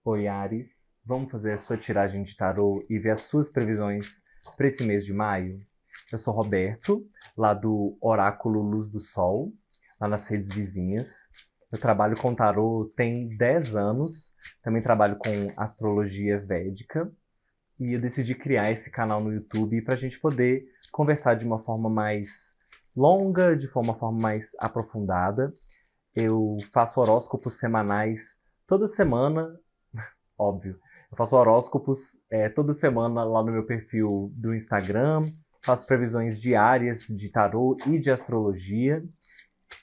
Oi, Ares. Vamos fazer a sua tiragem de tarô e ver as suas previsões para esse mês de maio? Eu sou Roberto, lá do Oráculo Luz do Sol, lá nas redes vizinhas. Eu trabalho com tarô tem 10 anos, também trabalho com astrologia védica e eu decidi criar esse canal no YouTube para a gente poder conversar de uma forma mais longa, de uma forma mais aprofundada. Eu faço horóscopos semanais toda semana, óbvio. Eu faço horóscopos toda semana lá no meu perfil do Instagram, faço previsões diárias de tarô e de astrologia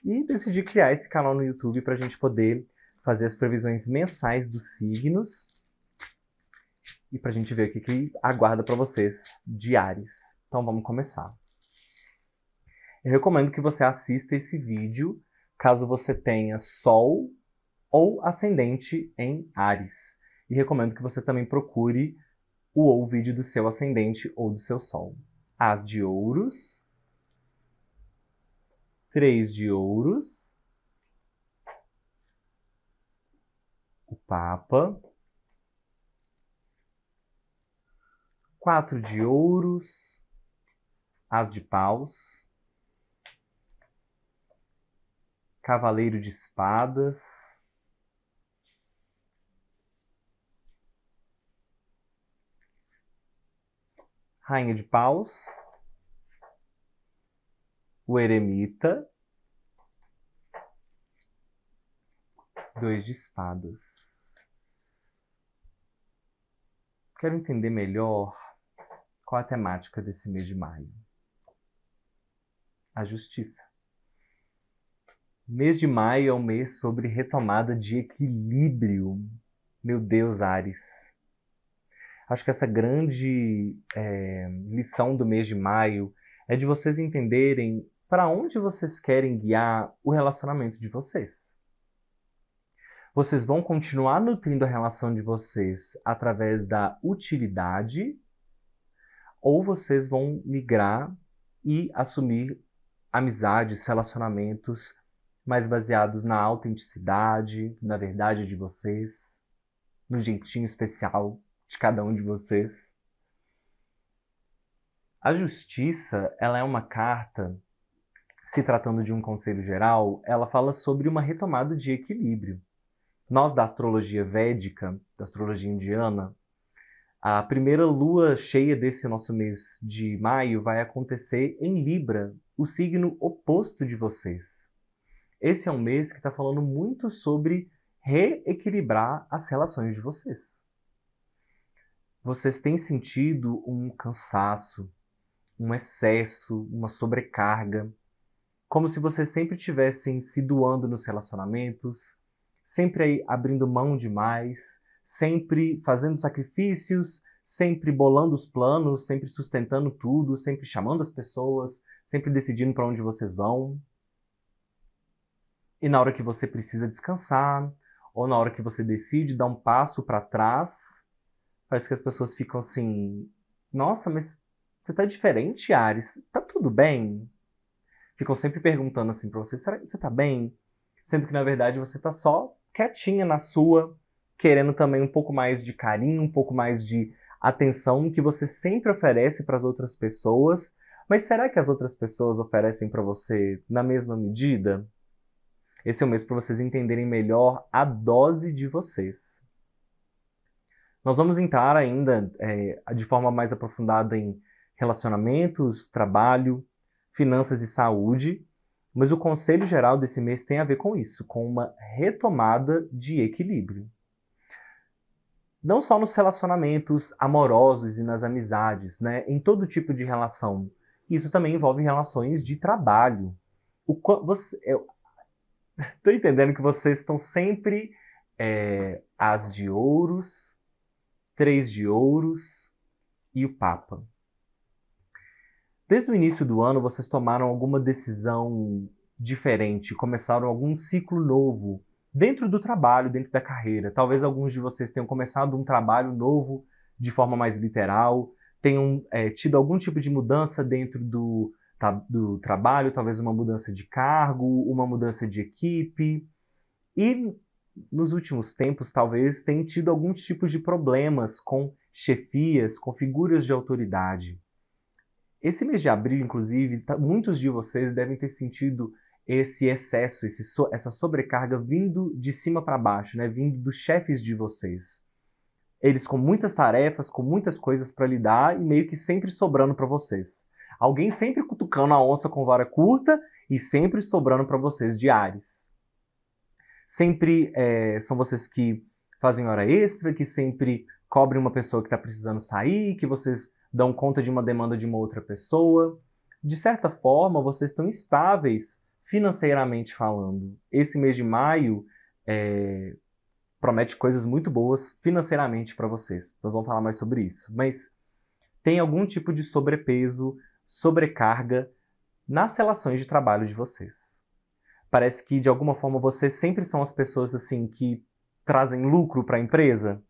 e decidi criar esse canal no YouTube para a gente poder fazer as previsões mensais dos signos e para a gente ver o que aguarda para vocês diários. Então vamos começar. Eu recomendo que você assista esse vídeo caso você tenha Sol ou ascendente em Áries. E recomendo que você também procure o vídeo do seu ascendente ou do seu sol. As de ouros, três de ouros, o papa, quatro de ouros, as de paus, cavaleiro de espadas, rainha de paus, o eremita, dois de espadas. Quero entender melhor qual a temática desse mês de maio. A justiça. Mês de maio é um mês sobre retomada de equilíbrio. Meu Deus, Ares. Acho que essa grande lição do mês de maio é de vocês entenderem para onde vocês querem guiar o relacionamento de vocês. Vocês vão continuar nutrindo a relação de vocês através da utilidade ou vocês vão migrar e assumir amizades, relacionamentos mais baseados na autenticidade, na verdade de vocês, no jeitinho especial de cada um de vocês. A justiça, ela é uma carta, se tratando de um conselho geral, ela fala sobre uma retomada de equilíbrio. Nós da astrologia védica, da astrologia indiana, a primeira lua cheia desse nosso mês de maio vai acontecer em Libra, o signo oposto de vocês. Esse é um mês que está falando muito sobre reequilibrar as relações de vocês. Vocês têm sentido um cansaço, um excesso, uma sobrecarga, como se vocês sempre estivessem se doando nos relacionamentos, sempre aí abrindo mão demais, sempre fazendo sacrifícios, sempre bolando os planos, sempre sustentando tudo, sempre chamando as pessoas, sempre decidindo para onde vocês vão. E na hora que você precisa descansar, ou na hora que você decide dar um passo para trás, parece que as pessoas ficam assim: nossa, mas você tá diferente, Ares? Tá tudo bem? Ficam sempre perguntando assim pra você: será que você tá bem? Sendo que na verdade você tá só quietinha na sua, querendo também um pouco mais de carinho, um pouco mais de atenção que você sempre oferece para as outras pessoas. Mas será que as outras pessoas oferecem para você na mesma medida? Esse é o mês para vocês entenderem melhor a dose de vocês. Nós vamos entrar ainda de forma mais aprofundada em relacionamentos, trabalho, finanças e saúde, mas o conselho geral desse mês tem a ver com isso, com uma retomada de equilíbrio. Não só nos relacionamentos amorosos e nas amizades, né? Em todo tipo de relação. Isso também envolve relações de trabalho. Eu estou entendendo que vocês estão sempre as de ouros, três de ouros e o Papa. Desde o início do ano, vocês tomaram alguma decisão diferente, começaram algum ciclo novo dentro do trabalho, dentro da carreira. Talvez alguns de vocês tenham começado um trabalho novo de forma mais literal, tenham tido algum tipo de mudança dentro do trabalho, talvez uma mudança de cargo, uma mudança de equipe. E nos últimos tempos, talvez, têm tido alguns tipos de problemas com chefias, com figuras de autoridade. Esse mês de abril, inclusive, muitos de vocês devem ter sentido esse excesso, essa sobrecarga vindo de cima para baixo, né? Vindo dos chefes de vocês. Eles com muitas tarefas, com muitas coisas para lidar e meio que sempre sobrando para vocês. Alguém sempre cutucando a onça com vara curta e sempre sobrando para vocês diários. Sempre são vocês que fazem hora extra, que sempre cobrem uma pessoa que está precisando sair, que vocês dão conta de uma demanda de uma outra pessoa. De certa forma, vocês estão estáveis financeiramente falando. Esse mês de maio promete coisas muito boas financeiramente para vocês. Nós vamos falar mais sobre isso. Mas tem algum tipo de sobrepeso, sobrecarga nas relações de trabalho de vocês. Parece que de alguma forma vocês sempre são as pessoas assim que trazem lucro para a empresa.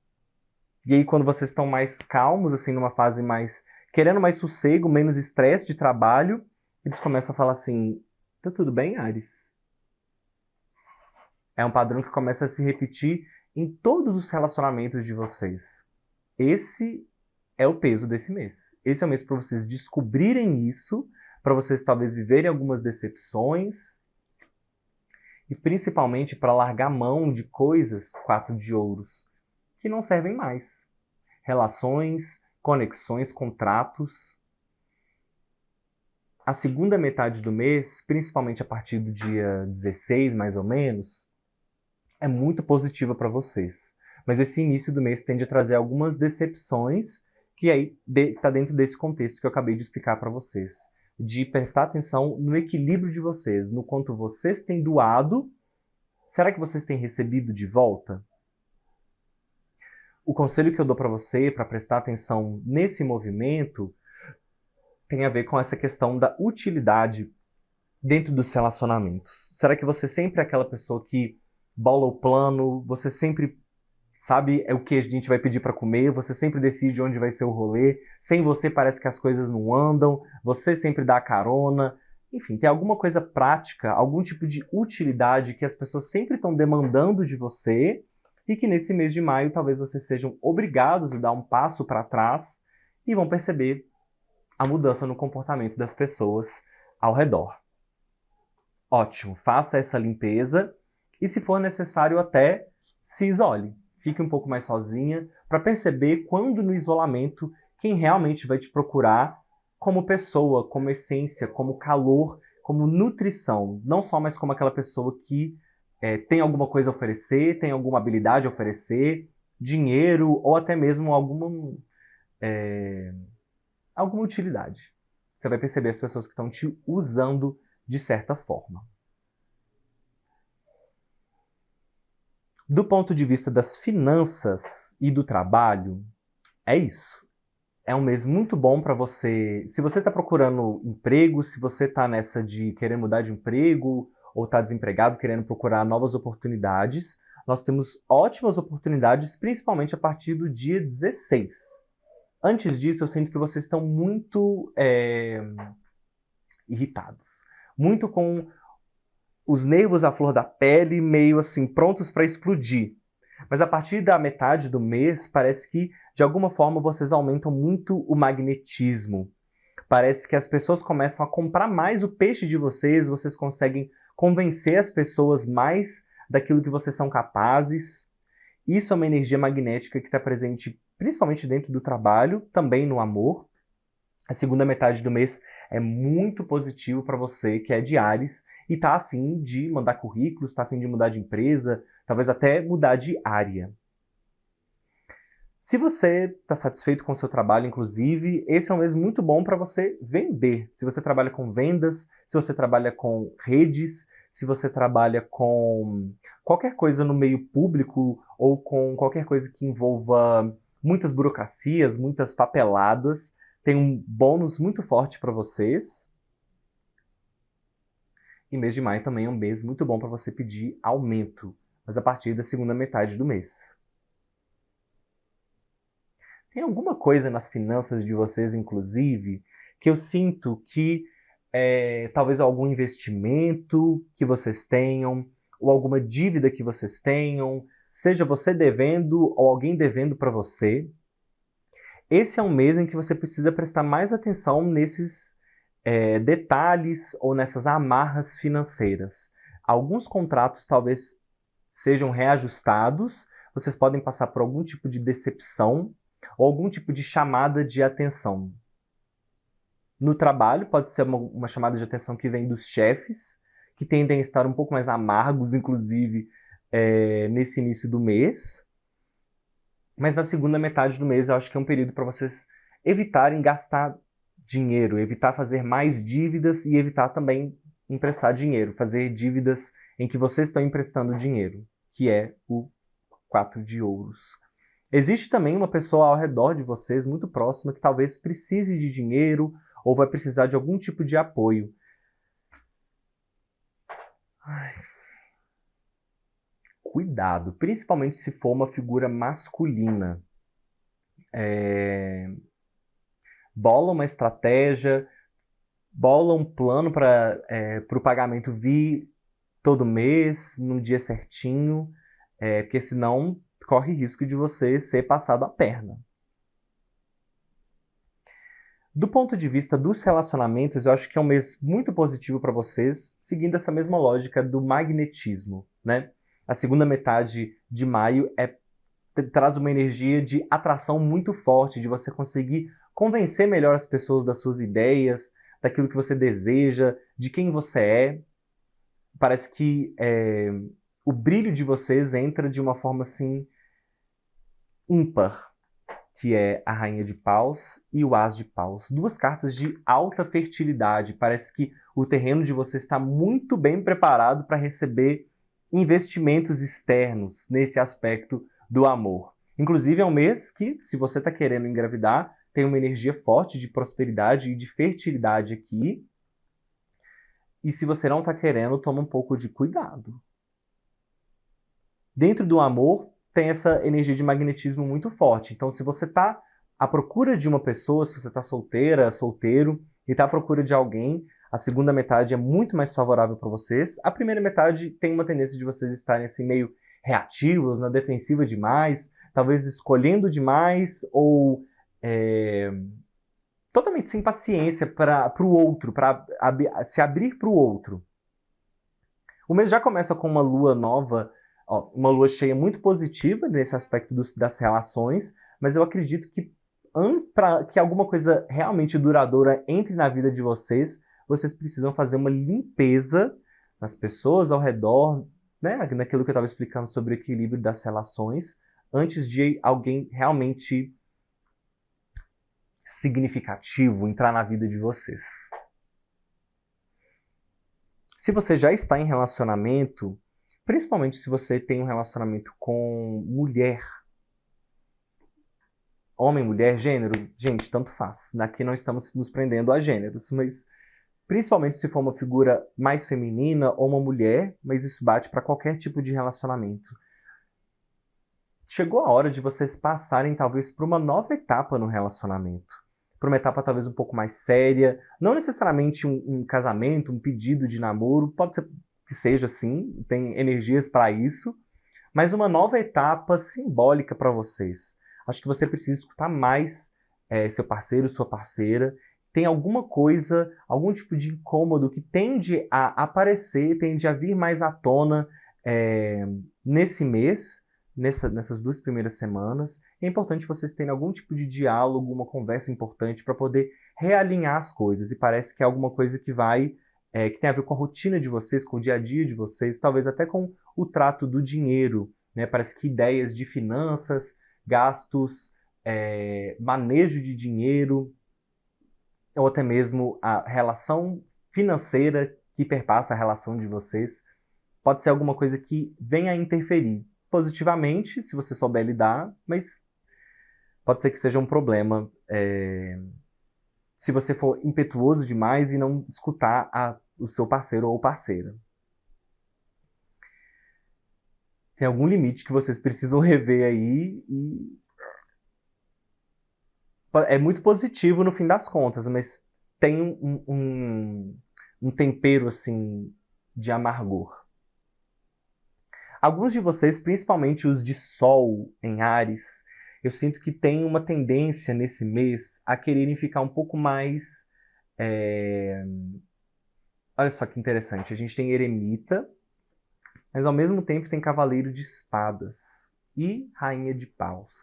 E aí quando vocês estão mais calmos, assim, numa fase mais querendo mais sossego, menos estresse de trabalho, eles começam a falar assim: "Tá tudo bem, Ares?" É um padrão que começa a se repetir em todos os relacionamentos de vocês. Esse é o peso desse mês. Esse é o mês para vocês descobrirem isso, para vocês talvez viverem algumas decepções e principalmente para largar mão de coisas, 4 de ouros, que não servem mais. Relações, conexões, contratos. A segunda metade do mês, principalmente a partir do dia 16, mais ou menos, é muito positiva para vocês. Mas esse início do mês tende a trazer algumas decepções que aí está dentro desse contexto que eu acabei de explicar para vocês. De prestar atenção no equilíbrio de vocês, no quanto vocês têm doado, será que vocês têm recebido de volta? O conselho que eu dou para você, para prestar atenção nesse movimento, tem a ver com essa questão da utilidade dentro dos relacionamentos. Será que você sempre é aquela pessoa que bola o plano, você sempre sabe o que a gente vai pedir para comer, você sempre decide onde vai ser o rolê, sem você parece que as coisas não andam, você sempre dá a carona. Enfim, tem alguma coisa prática, algum tipo de utilidade que as pessoas sempre estão demandando de você e que nesse mês de maio talvez vocês sejam obrigados a dar um passo para trás e vão perceber a mudança no comportamento das pessoas ao redor. Ótimo, faça essa limpeza e, se for necessário, até se isole. Fique um pouco mais sozinha para perceber quando no isolamento quem realmente vai te procurar como pessoa, como essência, como calor, como nutrição. Não só mais como aquela pessoa que tem alguma coisa a oferecer, tem alguma habilidade a oferecer, dinheiro ou até mesmo alguma utilidade. Você vai perceber as pessoas que estão te usando de certa forma. Do ponto de vista das finanças e do trabalho, é isso. É um mês muito bom para você. Se você está procurando emprego, se você está nessa de querer mudar de emprego ou está desempregado, querendo procurar novas oportunidades, nós temos ótimas oportunidades, principalmente a partir do dia 16. Antes disso, eu sinto que vocês estão muito irritados. Muito com os nervos à flor da pele, meio assim, prontos para explodir. Mas a partir da metade do mês, parece que, de alguma forma, vocês aumentam muito o magnetismo. Parece que as pessoas começam a comprar mais o peixe de vocês, vocês conseguem convencer as pessoas mais daquilo que vocês são capazes. Isso é uma energia magnética que está presente principalmente dentro do trabalho, também no amor. A segunda metade do mês é muito positivo para você que é de Áries e está a fim de mandar currículos, está a fim de mudar de empresa, talvez até mudar de área. Se você está satisfeito com o seu trabalho, inclusive, esse é um mês muito bom para você vender. Se você trabalha com vendas, se você trabalha com redes, se você trabalha com qualquer coisa no meio público ou com qualquer coisa que envolva muitas burocracias, muitas papeladas, tem um bônus muito forte para vocês. E mês de maio também é um mês muito bom para você pedir aumento, mas a partir da segunda metade do mês. Tem alguma coisa nas finanças de vocês, inclusive, que eu sinto que talvez algum investimento que vocês tenham, ou alguma dívida que vocês tenham, seja você devendo ou alguém devendo para você. Esse é um mês em que você precisa prestar mais atenção nesses detalhes ou nessas amarras financeiras. Alguns contratos talvez sejam reajustados, vocês podem passar por algum tipo de decepção ou algum tipo de chamada de atenção. No trabalho, pode ser uma chamada de atenção que vem dos chefes, que tendem a estar um pouco mais amargos, inclusive, nesse início do mês. Mas na segunda metade do mês, eu acho que é um período para vocês evitarem gastar dinheiro, evitar fazer mais dívidas e evitar também emprestar dinheiro, fazer dívidas em que vocês estão emprestando dinheiro, que é o 4 de ouros. Existe também uma pessoa ao redor de vocês, muito próxima, que talvez precise de dinheiro ou vai precisar de algum tipo de apoio. Ai, cuidado, principalmente se for uma figura masculina. Bola uma estratégia, bola um plano para o pagamento vir todo mês, no dia certinho, porque senão corre risco de você ser passado a perna. Do ponto de vista dos relacionamentos, eu acho que é um mês muito positivo para vocês, seguindo essa mesma lógica do magnetismo, né? A segunda metade de maio traz uma energia de atração muito forte, de você conseguir convencer melhor as pessoas das suas ideias, daquilo que você deseja, de quem você é. Parece que o brilho de vocês entra de uma forma assim ímpar, que é a Rainha de Paus e o As de Paus. Duas cartas de alta fertilidade. Parece que o terreno de você está muito bem preparado para receber investimentos externos nesse aspecto do amor. Inclusive, é um mês que, se você está querendo engravidar, tem uma energia forte de prosperidade e de fertilidade aqui. E se você não está querendo, toma um pouco de cuidado. Dentro do amor, tem essa energia de magnetismo muito forte. Então, se você está à procura de uma pessoa, se você está solteira, solteiro, e está à procura de alguém, a segunda metade é muito mais favorável para vocês. A primeira metade tem uma tendência de vocês estarem assim, meio reativos, na defensiva demais, talvez escolhendo demais, ou totalmente sem paciência para o outro, para se abrir para o outro. O mês já começa com uma lua nova, uma lua cheia muito positiva nesse aspecto das relações, mas eu acredito que para que alguma coisa realmente duradoura entre na vida de vocês, vocês precisam fazer uma limpeza nas pessoas ao redor, né? Naquilo que eu estava explicando sobre o equilíbrio das relações, antes de alguém realmente significativo entrar na vida de vocês. Se você já está em relacionamento, principalmente se você tem um relacionamento com mulher, homem, mulher, gênero, gente, tanto faz. Aqui não estamos nos prendendo a gêneros, mas principalmente se for uma figura mais feminina ou uma mulher, mas isso bate para qualquer tipo de relacionamento. Chegou a hora de vocês passarem talvez para uma nova etapa no relacionamento. Para uma etapa talvez um pouco mais séria, não necessariamente um casamento, um pedido de namoro, pode ser que seja assim, tem energias para isso, mas uma nova etapa simbólica para vocês. Acho que você precisa escutar mais seu parceiro, sua parceira. Tem alguma coisa, algum tipo de incômodo que tende a aparecer, tende a vir mais à tona nesse mês, nessas 2 primeiras semanas. É importante vocês terem algum tipo de diálogo, uma conversa importante para poder realinhar as coisas. E parece que é alguma coisa que que tem a ver com a rotina de vocês, com o dia a dia de vocês, talvez até com o trato do dinheiro, né? Parece que ideias de finanças, gastos, manejo de dinheiro, ou até mesmo a relação financeira que perpassa a relação de vocês, pode ser alguma coisa que venha a interferir positivamente, se você souber lidar, mas pode ser que seja um problema se você for impetuoso demais e não escutar o seu parceiro ou parceira. Tem algum limite que vocês precisam rever aí e é muito positivo no fim das contas, mas tem um tempero assim de amargor. Alguns de vocês, principalmente os de Sol em Áries, eu sinto que tem uma tendência nesse mês a quererem ficar um pouco mais. é, Olha só que interessante. A gente tem Eremita, mas ao mesmo tempo tem Cavaleiro de Espadas e Rainha de Paus.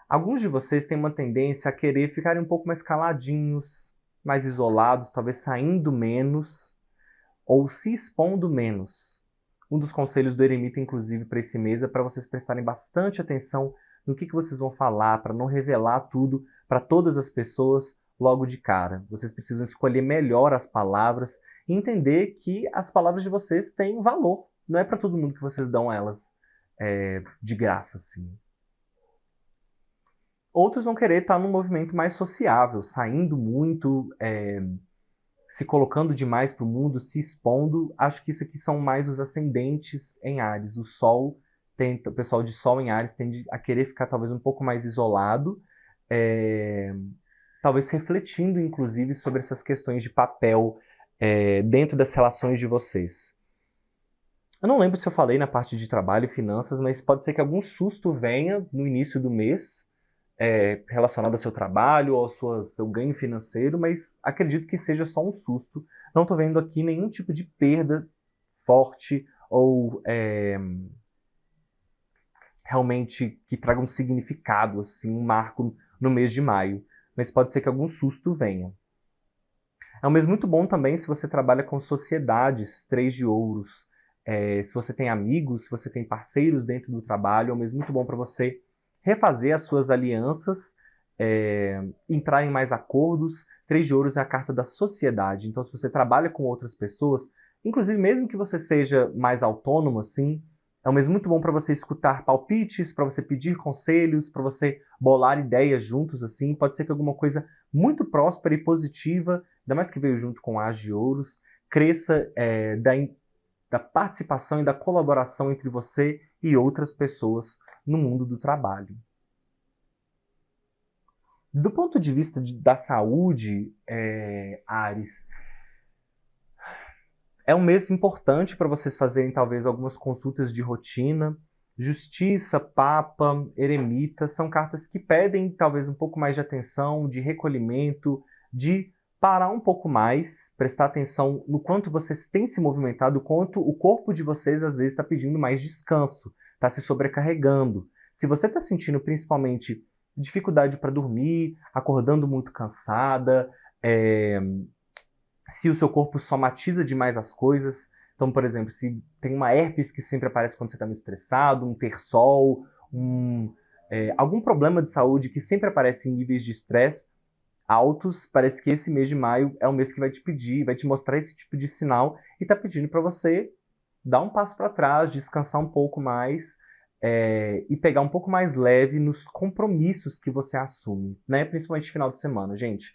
Alguns de vocês têm uma tendência a querer ficarem um pouco mais caladinhos, mais isolados, talvez saindo menos ou se expondo menos. Um dos conselhos do Eremita, inclusive, para esse mês é para vocês prestarem bastante atenção no que vocês vão falar, para não revelar tudo para todas as pessoas logo de cara. Vocês precisam escolher melhor as palavras e entender que as palavras de vocês têm valor. Não é para todo mundo que vocês dão elas de graça, assim. Outros vão querer estar num movimento mais sociável, saindo muito, se colocando demais para o mundo, se expondo. Acho que isso aqui são mais os ascendentes em Áries. O pessoal de Sol em Áries tende a querer ficar talvez um pouco mais isolado, é, talvez refletindo inclusive sobre essas questões de papel dentro das relações de vocês. Eu não lembro se eu falei na parte de trabalho e finanças, mas pode ser que algum susto venha no início do mês relacionado ao seu trabalho ou ao seu ganho financeiro, mas acredito que seja só um susto. Não estou vendo aqui nenhum tipo de perda forte ou realmente que traga um significado, assim, um marco no mês de maio. Mas pode ser que algum susto venha. É um mês muito bom também se você trabalha com sociedades, três de ouros. Se você tem amigos, se você tem parceiros dentro do trabalho, é um mês muito bom para você refazer as suas alianças, entrar em mais acordos. Três de ouros é a carta da sociedade. Então, se você trabalha com outras pessoas, inclusive mesmo que você seja mais autônomo, assim, é um mês muito bom para você escutar palpites, para você pedir conselhos, para você bolar ideias juntos, assim. Pode ser que alguma coisa muito próspera e positiva, ainda mais que veio junto com As de Ouros, cresça da participação e da colaboração entre você e outras pessoas no mundo do trabalho. Do ponto de vista da saúde, Ares, é um mês importante para vocês fazerem talvez algumas consultas de rotina. Justiça, Papa, Eremita são cartas que pedem talvez um pouco mais de atenção, de recolhimento, de parar um pouco mais, prestar atenção no quanto vocês têm se movimentado, o quanto o corpo de vocês às vezes está pedindo mais descanso, está se sobrecarregando. Se você está sentindo principalmente dificuldade para dormir, acordando muito cansada, se o seu corpo somatiza demais as coisas. Então, por exemplo, se tem uma herpes que sempre aparece quando você está muito estressado, um terçol, algum problema de saúde que sempre aparece em níveis de estresse altos, parece que esse mês de maio é o mês que vai te pedir, vai te mostrar esse tipo de sinal e está pedindo para você dar um passo para trás, descansar um pouco mais e pegar um pouco mais leve nos compromissos que você assume, né? Principalmente final de semana, gente.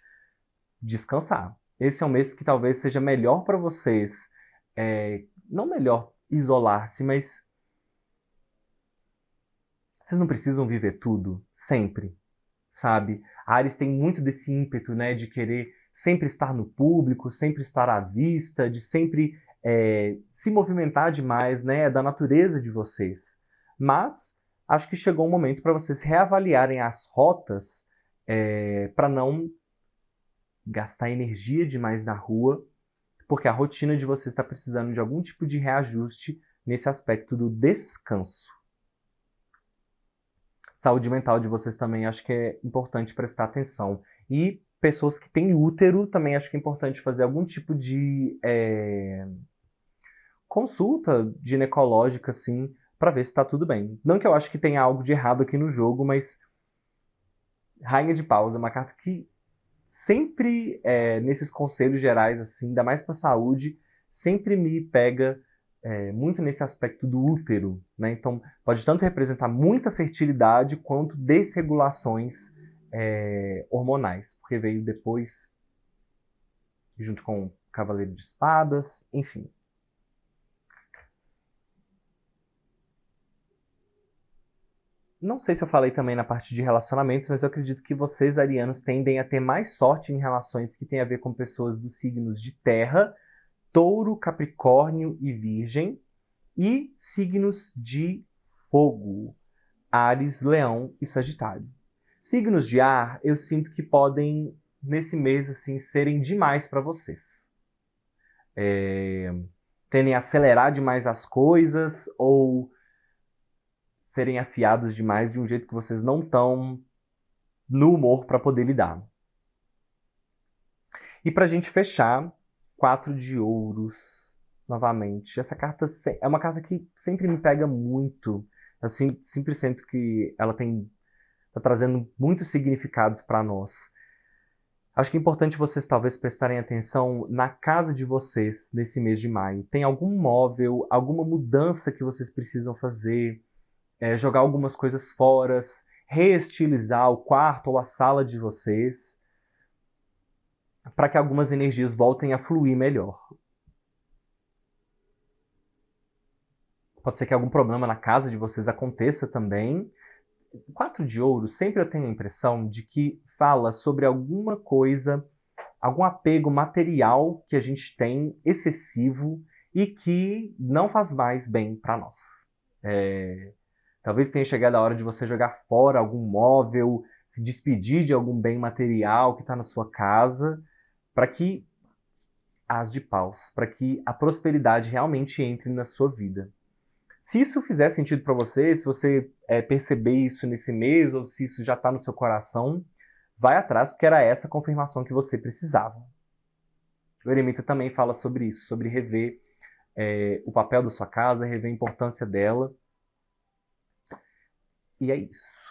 Descansar. Esse é um mês que talvez seja melhor para vocês, não melhor isolar-se, mas vocês não precisam viver tudo sempre, sabe? A Ares tem muito desse ímpeto, né, de querer sempre estar no público, sempre estar à vista, de sempre se movimentar demais, né? É da natureza de vocês. Mas acho que chegou um momento para vocês reavaliarem as rotas para não gastar energia demais na rua, porque a rotina de vocês está precisando de algum tipo de reajuste nesse aspecto do descanso. Saúde mental de vocês também acho que é importante prestar atenção. E pessoas que têm útero também acho que é importante fazer algum tipo de consulta ginecológica, assim, para ver se está tudo bem. Não que eu acho que tenha algo de errado aqui no jogo, mas Rainha de Paus é uma carta que sempre, nesses conselhos gerais, assim, ainda mais para saúde, sempre me pega muito nesse aspecto do útero, né? Então, pode tanto representar muita fertilidade quanto desregulações hormonais, porque veio depois, junto com o Cavaleiro de Espadas, enfim. Não sei se eu falei também na parte de relacionamentos, mas eu acredito que vocês, arianos, tendem a ter mais sorte em relações que têm a ver com pessoas dos signos de terra, Touro, Capricórnio e Virgem. E signos de fogo, Áries, Leão e Sagitário. Signos de ar, eu sinto que podem, nesse mês, assim, serem demais para vocês. Tendem a acelerar demais as coisas ou serem afiados demais de um jeito que vocês não estão no humor para poder lidar. E para a gente fechar, 4 de ouros, novamente. Essa carta é uma carta que sempre me pega muito. Eu sempre sinto que ela tá trazendo muitos significados para nós. Acho que é importante vocês talvez prestarem atenção na casa de vocês nesse mês de maio. Tem algum móvel, alguma mudança que vocês precisam fazer, jogar algumas coisas fora, reestilizar o quarto ou a sala de vocês, para que algumas energias voltem a fluir melhor. Pode ser que algum problema na casa de vocês aconteça também. O 4 de ouro, sempre eu tenho a impressão de que fala sobre alguma coisa, algum apego material que a gente tem excessivo e que não faz mais bem para nós. Talvez tenha chegado a hora de você jogar fora algum móvel, se despedir de algum bem material que está na sua casa, para que as de paus, para que a prosperidade realmente entre na sua vida. Se isso fizer sentido para você, se você perceber isso nesse mês, ou se isso já está no seu coração, vai atrás, porque era essa a confirmação que você precisava. O Eremita também fala sobre isso, sobre rever o papel da sua casa, rever a importância dela. E é isso.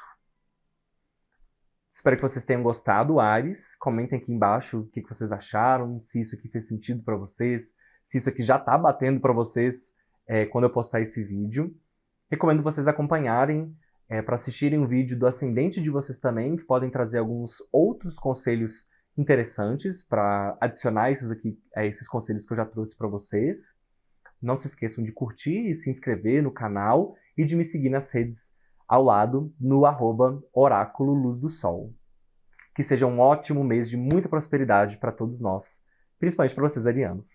Espero que vocês tenham gostado, Ares. Comentem aqui embaixo o que vocês acharam, se isso aqui fez sentido para vocês, se isso aqui já está batendo para vocês quando eu postar esse vídeo. Recomendo vocês acompanharem para assistirem o vídeo do ascendente de vocês também, que podem trazer alguns outros conselhos interessantes para adicionar esses conselhos que eu já trouxe para vocês. Não se esqueçam de curtir e se inscrever no canal e de me seguir nas redes ao lado no @Oráculo Luz do Sol. Que seja um ótimo mês de muita prosperidade para todos nós, principalmente para vocês arianos.